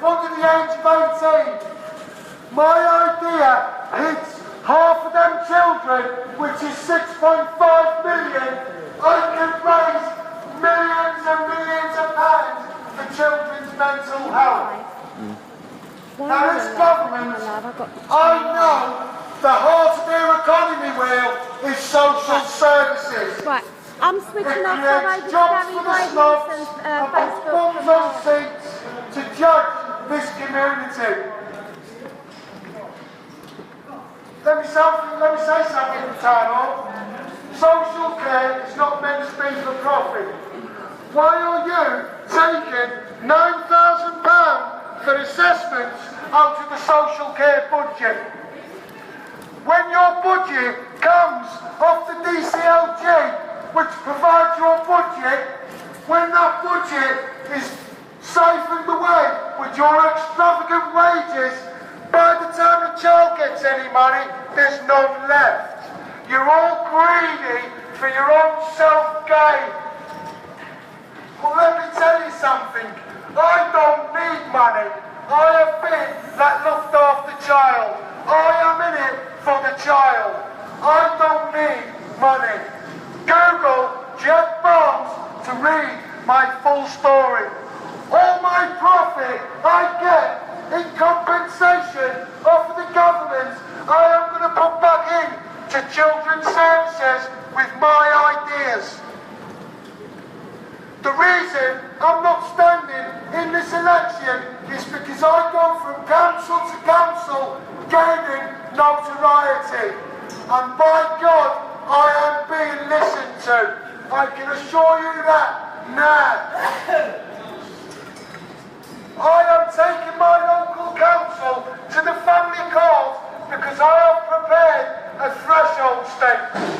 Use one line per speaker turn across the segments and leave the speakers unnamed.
under the age of 18. My idea hits half of them children, which is 6.5 million. I can raise millions and millions of pounds for children's mental health. Now this government, I know the heart of their economy wheel is social services.
Right, I'm switching off the road to
jobs for the snobs
Facebook.
bums on seats to judge this community. Let me say something to town hall. Social care is not meant to be for profit. Why are you taking £9,000 for assessments out of the social care budget? When your budget comes off the DCLG, which provides your budget, when that budget is siphoned away with your extravagant wages, by the time a child gets any money, there's none left. You're all greedy for your own self-gain. Well, let me tell you something. I don't need money. I have been that looked after child. I am in it for the child. I don't need money. Google Jeff Barnes to read my full story. All my profit I get in compensation of the government, I am going to put back in to children's services with my ideas. The reason I'm not standing in this election is because I go from council to council gaining notoriety. And by God, I am being listened to. I can assure you that now. I am taking my local council to the family court because I have prepared a threshold statement.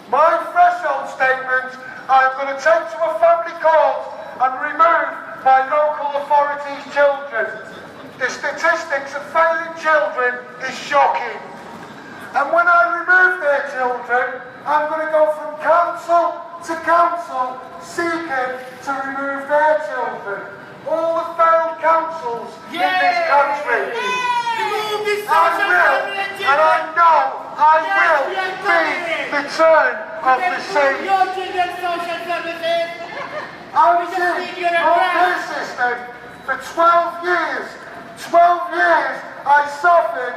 My threshold statement I'm going to take to a family court and remove my local authority's children. The statistics of failing children is shocking. And when I remove their children, I'm going to go from council to council seeking to remove their children. All the failed councils in this country. And I know I will be the turn of the sea. I was in your care system for 12 years. 12 years I suffered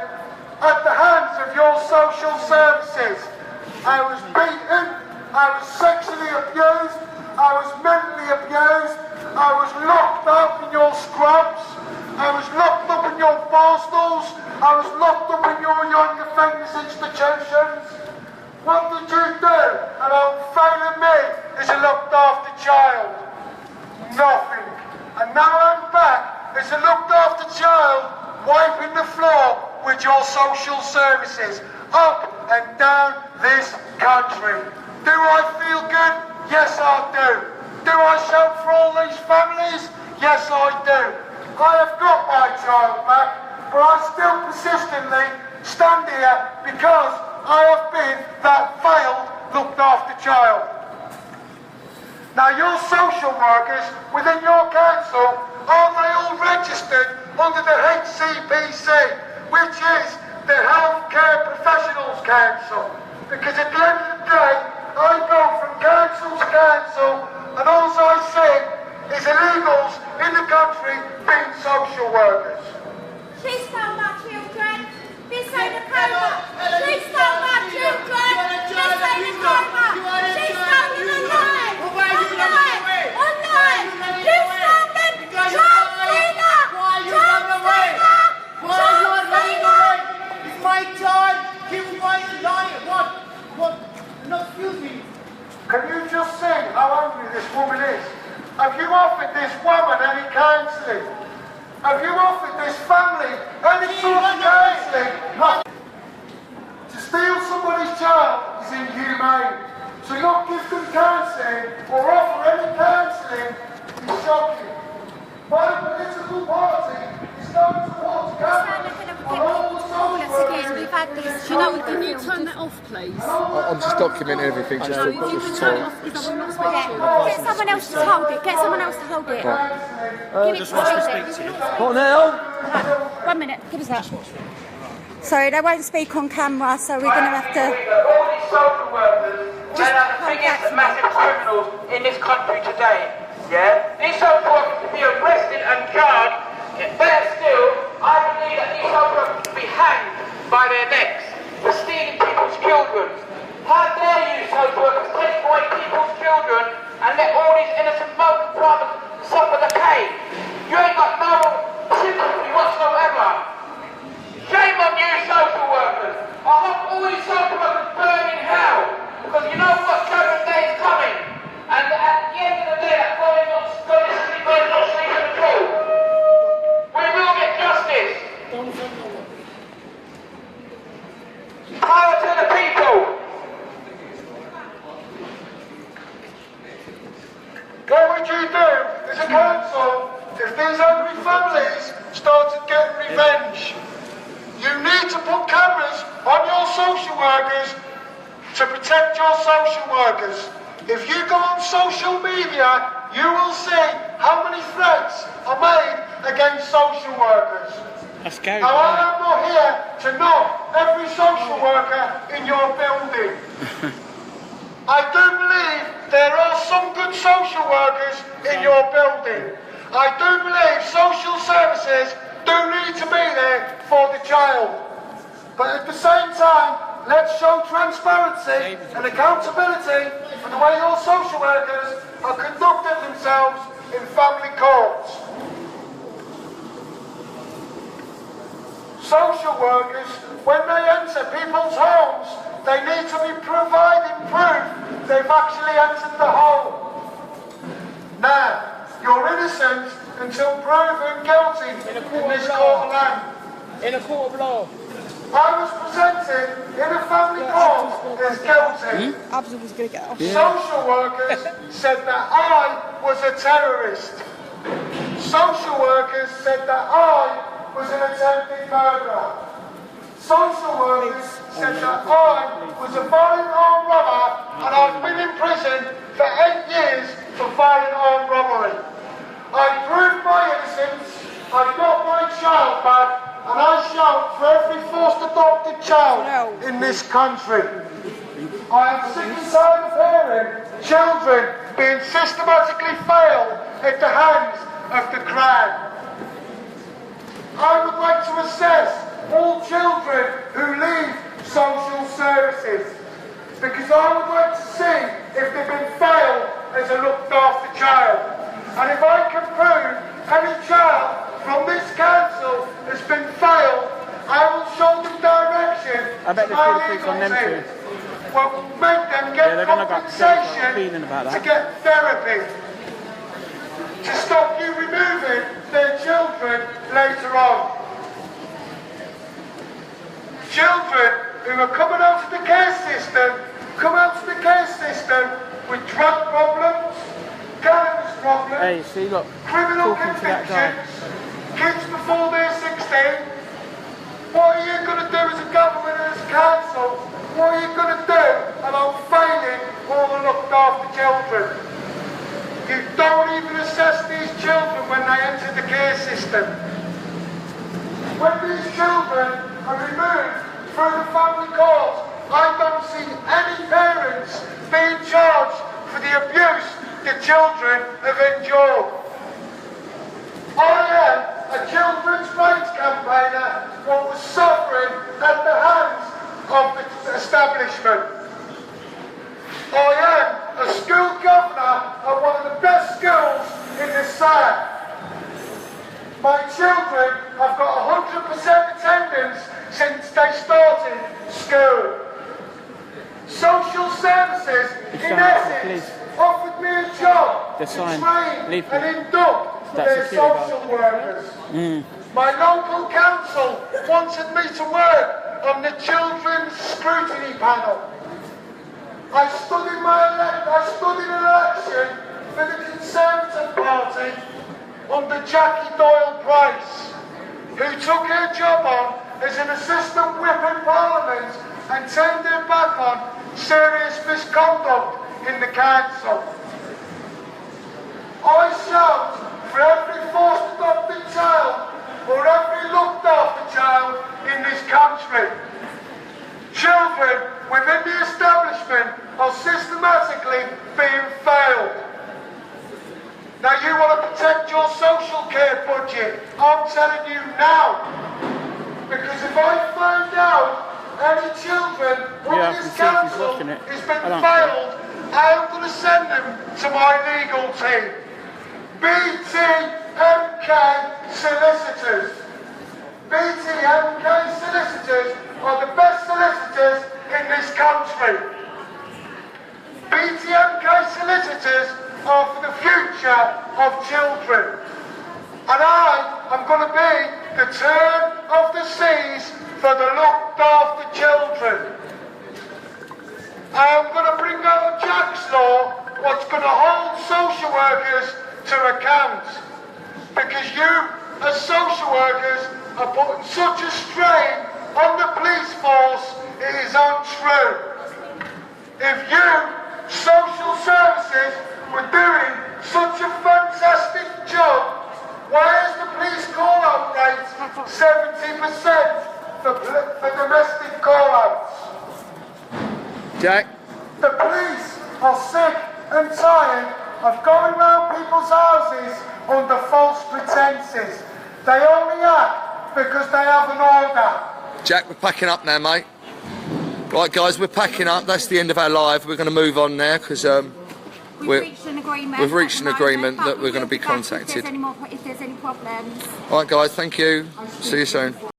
at the hands of your social services. I was beaten, I was sexually abused, I was mentally abused, I was locked up in your scrubs, I was locked up in your bar stools, I was locked up in your young offenders institutions. What did you do about failing me as a looked after child? Nothing. And now I'm back as a looked after child, wiping the floor with your social services up and down this country. Do I feel good? Yes, I do. Do I shout for all these families? Yes, I do. I have got my child back, but I still persistently stand here because I have been that failed looked after child. Now your social workers within your council, are they all registered under the HCPC, which is the Healthcare Professionals Council? Because at the end of the day, I go from council to council, and all I see is illegals in the country being social workers.
She's stole my children. This ain't a coma. She stole my children. This ain't a coma. She stole them alive. Online. You stole them. Child cleaner. Child cleaner. Child cleaner.
It's my child. He was my liar. What? No, excuse me.
Can you just see how angry this woman is? Have you offered this woman any counselling? Have you offered this family any sort of counselling? To steal somebody's child is inhumane. To not give them counselling or offer any counselling is shocking. My political party is going towards government on all the social workers.
Do
you know, can you turn that off, please?
I'm just documenting everything. Just
if you can turn it off, because I will not speak to you.
Get someone else to hold it. Get someone else to hold it.
Right.
Just wants to speak to you.
What now?
1 minute, give us that. Sorry, they won't speak on camera, so we're going to have to...
All these social workers, they're like the biggest massive criminals in this country today. Yeah? These social workers to be arrested and charged. Better still, I believe that these social workers should be hanged by their necks for stealing people's children. How dare you, social workers, take away people's children and let all these innocent broken brothers suffer the pain? You ain't got no sympathy whatsoever. Shame on you, social workers. I hope all these social workers burn in hell. Because you know what? Judgment Day is coming. And at the end of the day, that God is not sleeping at all. We will get justice. Power to the people.
What would you do as a council if these angry families started getting revenge? You need to put cameras on your social workers to protect your social workers. If you go on social media, you will see how many threats are made against social workers.
That's scary.
Now, I am not here to knock every social worker in your building. I do believe there are some good social workers in your building. I do believe social services do need to be there for the child. But at the same time, let's show transparency and accountability for the way your social workers are conducting themselves in family courts. Social workers, when they enter people's homes, they need to be providing proof they've actually entered the home. Now, you're innocent until proven guilty in this court of land.
In a court of law.
I was presented in a family court as guilty.
Abdul was going to get off.
Social workers said that I was a terrorist. Social workers said that I was an attempted murderer. Social workers said that I was a violent armed robber and I've been in prison for 8 years for violent armed robbery. I proved my innocence, I got my child back, and I shout for every forced adopted child in this country. I am sick and tired of hearing children being systematically failed at the hands of the Crown. I would like to assess all children who leave social services, because I would like to see if they've been failed as a looked after child. And if I can prove any child from this council has been failed, I will show them direction.
I bet
to my
the police on them too.
Well, make them get compensation to get therapy, to stop you removing their children later on. Children who are coming out of the care system come out of the care system with drug problems, cannabis problems, criminal convictions, kids before they're 16. What are you going to do as a government and as council? What are you going to do about failing all the looked after children? You don't even assess these children when they enter the care system. When these children are removed through the family court, I don't see any parents being charged for the abuse the children have endured. I am a children's rights campaigner who was suffering at the hands of the establishment. I am a school governor at one of the best schools in the South. My children have got 100% attendance since they started school. Social services, in essence, offered me a job to train and induct their social workers. My local council wanted me to work on the children's scrutiny panel. I stood in an election for the Conservative Party under Jackie Doyle-Price, who took her job on as an assistant whip in Parliament and turned her back on serious misconduct in the council. I shout for for every forced adopted child or every looked after child in this country. Children within the establishment are systematically being failed. Now you want to protect your social care budget. I'm telling you now. Because if I find out any children on this council has been failed, I'm going to send them to my legal team. BTMK solicitors. BTMK solicitors are the best solicitors in this country. BTMK solicitors are for the future of children. And I am going to be the turn of the seas for the looked after children. I am going to bring out Jack's Law, what's going to hold social workers to account. Because you, as social workers, are putting such a strain on the police force, it is untrue. If you, social services, were doing such a fantastic job, why is the police call-out rate 70% for domestic call-outs?
Jack?
The police are sick and tired of going round people's houses under false pretences. They only act because they have an order.
Jack, we're packing up now, mate. Right, guys, we're packing up. That's the end of our live. We're going to move on now because
We've reached an agreement.
We've reached an agreement that we're going to be contacted.
If there's any problems.
All right, guys, thank you. See you soon.